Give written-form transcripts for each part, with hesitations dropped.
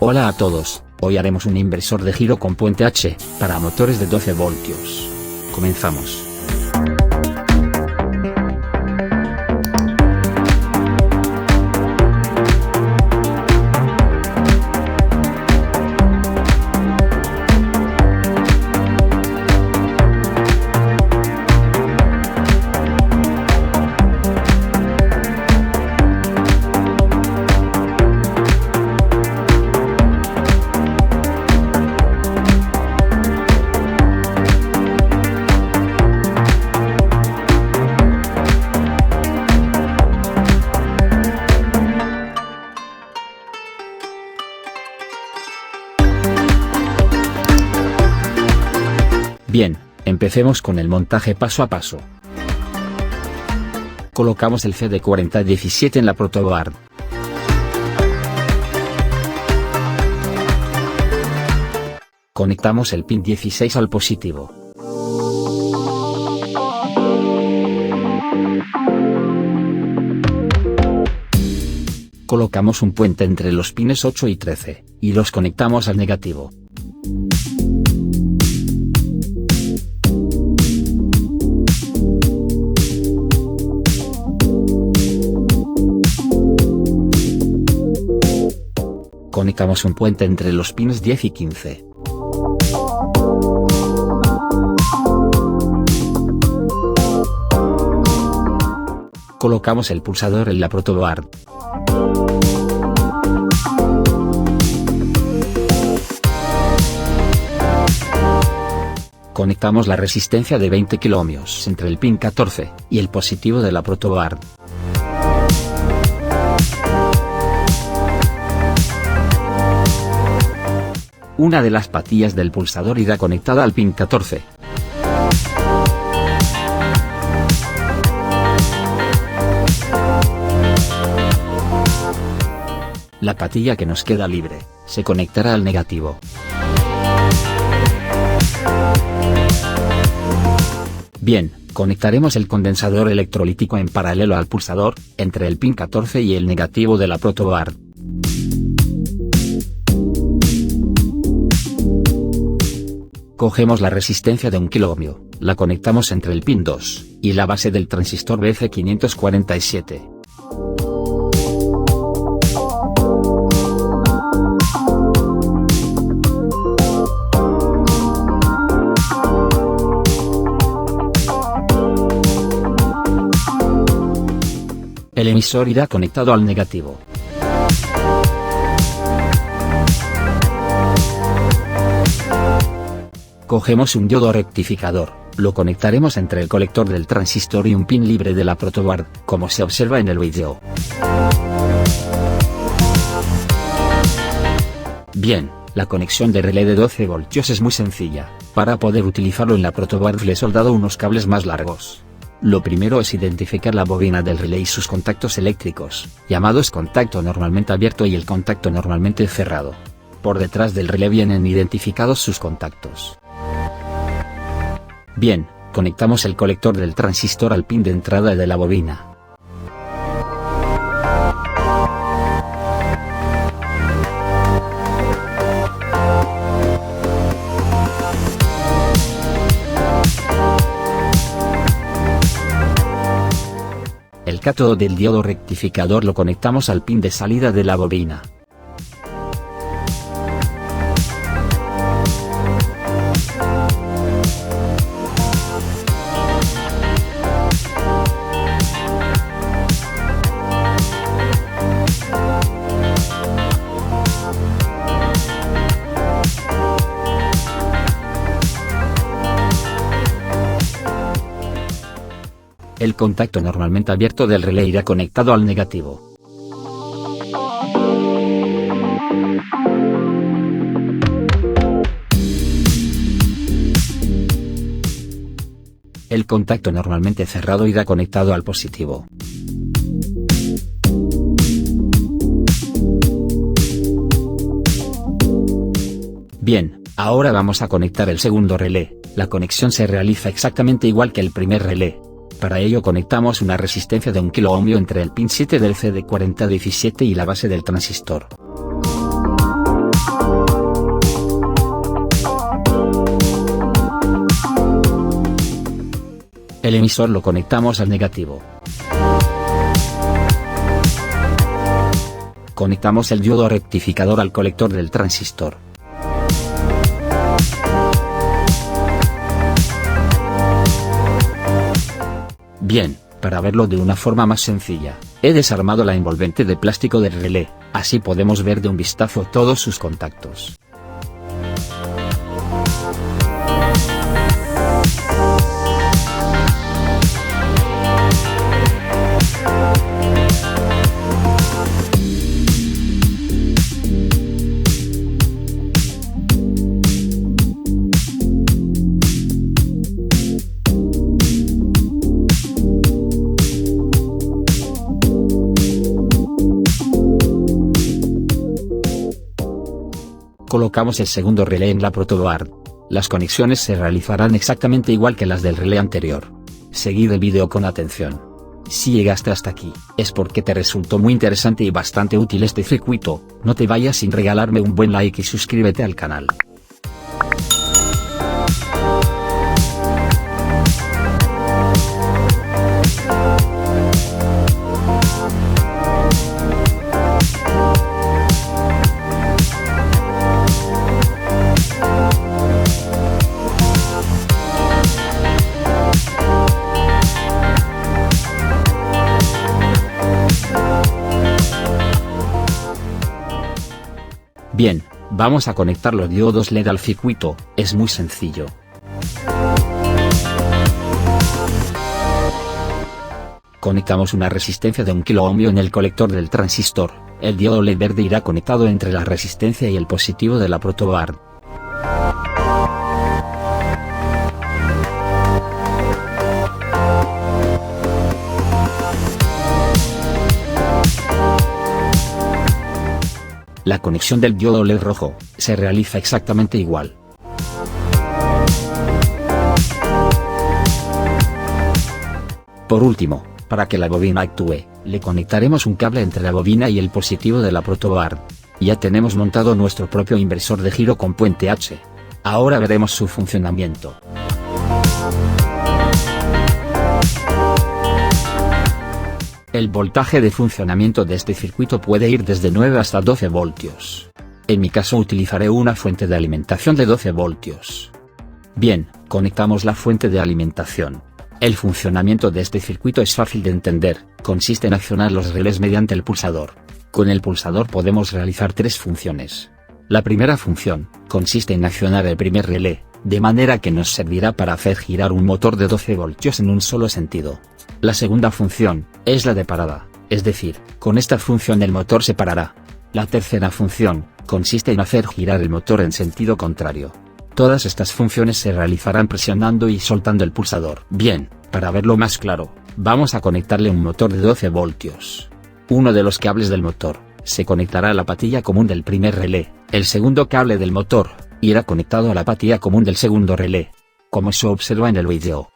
Hola a todos, hoy haremos un inversor de giro con puente H, para motores de 12 voltios. Comenzamos. Bien, empecemos con el montaje paso a paso. Colocamos el CD4017 en la protoboard. Conectamos el pin 16 al positivo. Colocamos un puente entre los pines 8 y 13, y los conectamos al negativo. Conectamos un puente entre los pines 10 y 15. Colocamos el pulsador en la protoboard. Conectamos la resistencia de 20 kΩ entre el pin 14 y el positivo de la protoboard. Una de las patillas del pulsador irá conectada al pin 14. La patilla que nos queda libre, se conectará al negativo. Bien, conectaremos el condensador electrolítico en paralelo al pulsador, entre el pin 14 y el negativo de la protoboard. Cogemos la resistencia de 1 kΩ, la conectamos entre el pin 2, y la base del transistor BF547. El emisor irá conectado al negativo. Cogemos un diodo rectificador, lo conectaremos entre el colector del transistor y un pin libre de la protoboard, como se observa en el vídeo. Bien, la conexión de relé de 12 voltios es muy sencilla. Para poder utilizarlo en la protoboard le he soldado unos cables más largos. Lo primero es identificar la bobina del relé y sus contactos eléctricos, llamados contacto normalmente abierto y el contacto normalmente cerrado. Por detrás del relé vienen identificados sus contactos. Bien, conectamos el colector del transistor al pin de entrada de la bobina. El cátodo del diodo rectificador lo conectamos al pin de salida de la bobina. El contacto normalmente abierto del relé irá conectado al negativo. El contacto normalmente cerrado irá conectado al positivo. Bien, ahora vamos a conectar el segundo relé. La conexión se realiza exactamente igual que el primer relé. Para ello conectamos una resistencia de 1 kΩ entre el pin 7 del CD4017 y la base del transistor. El emisor lo conectamos al negativo. Conectamos el diodo rectificador al colector del transistor. Bien, para verlo de una forma más sencilla, he desarmado la envolvente de plástico del relé, así podemos ver de un vistazo todos sus contactos. Colocamos el segundo relé en la protoboard. Las conexiones se realizarán exactamente igual que las del relé anterior. Seguid el vídeo con atención. Si llegaste hasta aquí, es porque te resultó muy interesante y bastante útil este circuito. No te vayas sin regalarme un buen like y suscríbete al canal. Bien, vamos a conectar los diodos LED al circuito, es muy sencillo. Conectamos una resistencia de 1 kΩ en el colector del transistor, el diodo LED verde irá conectado entre la resistencia y el positivo de la protoboard. La conexión del diodo LED rojo se realiza exactamente igual. Por último, para que la bobina actúe, le conectaremos un cable entre la bobina y el positivo de la protoboard. Ya tenemos montado nuestro propio inversor de giro con puente H. Ahora veremos su funcionamiento. El voltaje de funcionamiento de este circuito puede ir desde 9 hasta 12 voltios. En mi caso utilizaré una fuente de alimentación de 12 voltios. Bien, conectamos la fuente de alimentación. El funcionamiento de este circuito es fácil de entender, consiste en accionar los relés mediante el pulsador. Con el pulsador podemos realizar 3 funciones. La primera función consiste en accionar el primer relé, de manera que nos servirá para hacer girar un motor de 12 voltios en un solo sentido. La segunda función es la de parada, es decir, con esta función el motor se parará. La tercera función consiste en hacer girar el motor en sentido contrario. Todas estas funciones se realizarán presionando y soltando el pulsador. Bien, para verlo más claro, vamos a conectarle un motor de 12 voltios. Uno de los cables del motor se conectará a la patilla común del primer relé, el segundo cable del motor irá conectado a la patilla común del segundo relé, como se observa en el vídeo.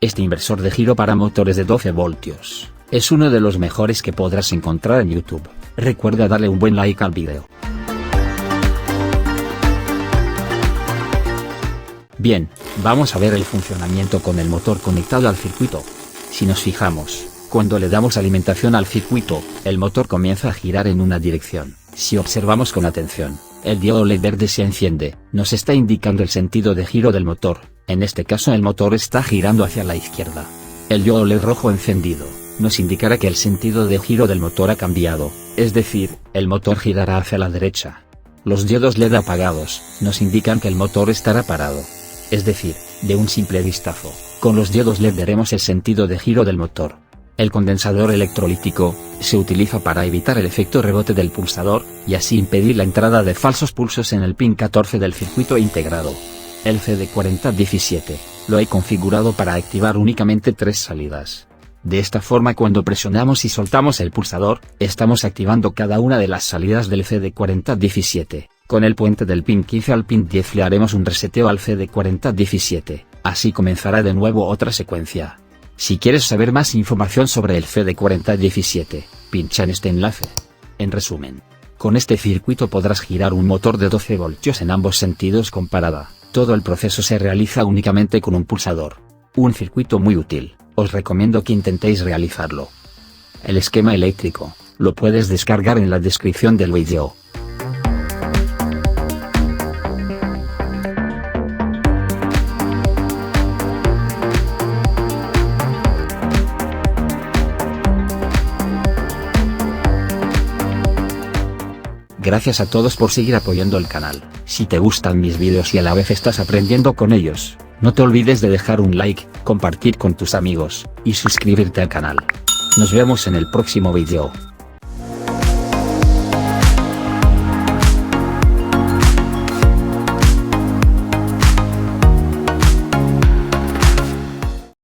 Este inversor de giro para motores de 12 voltios es uno de los mejores que podrás encontrar en YouTube. Recuerda darle un buen like al vídeo. Bien, vamos a ver el funcionamiento con el motor conectado al circuito. Si nos fijamos, cuando le damos alimentación al circuito, el motor comienza a girar en una dirección. Si observamos con atención, el diodo LED verde se enciende, nos está indicando el sentido de giro del motor. En este caso el motor está girando hacia la izquierda. El diodo LED rojo encendido nos indicará que el sentido de giro del motor ha cambiado, es decir, el motor girará hacia la derecha. Los diodos LED apagados nos indican que el motor estará parado. Es decir, de un simple vistazo, con los diodos LED veremos el sentido de giro del motor. El condensador electrolítico se utiliza para evitar el efecto rebote del pulsador, y así impedir la entrada de falsos pulsos en el pin 14 del circuito integrado. El CD4017 lo he configurado para activar únicamente 3 salidas. De esta forma, cuando presionamos y soltamos el pulsador, estamos activando cada una de las salidas del CD4017. Con el puente del pin 15 al pin 10 le haremos un reseteo al CD4017, así comenzará de nuevo otra secuencia. Si quieres saber más información sobre el CD4017, pincha en este enlace. En resumen, con este circuito podrás girar un motor de 12 voltios en ambos sentidos con parada. Todo el proceso se realiza únicamente con un pulsador. Un circuito muy útil, os recomiendo que intentéis realizarlo. El esquema eléctrico, lo puedes descargar en la descripción del vídeo. Gracias a todos por seguir apoyando el canal. Si te gustan mis vídeos y a la vez estás aprendiendo con ellos, no te olvides de dejar un like, compartir con tus amigos, y suscribirte al canal. Nos vemos en el próximo vídeo.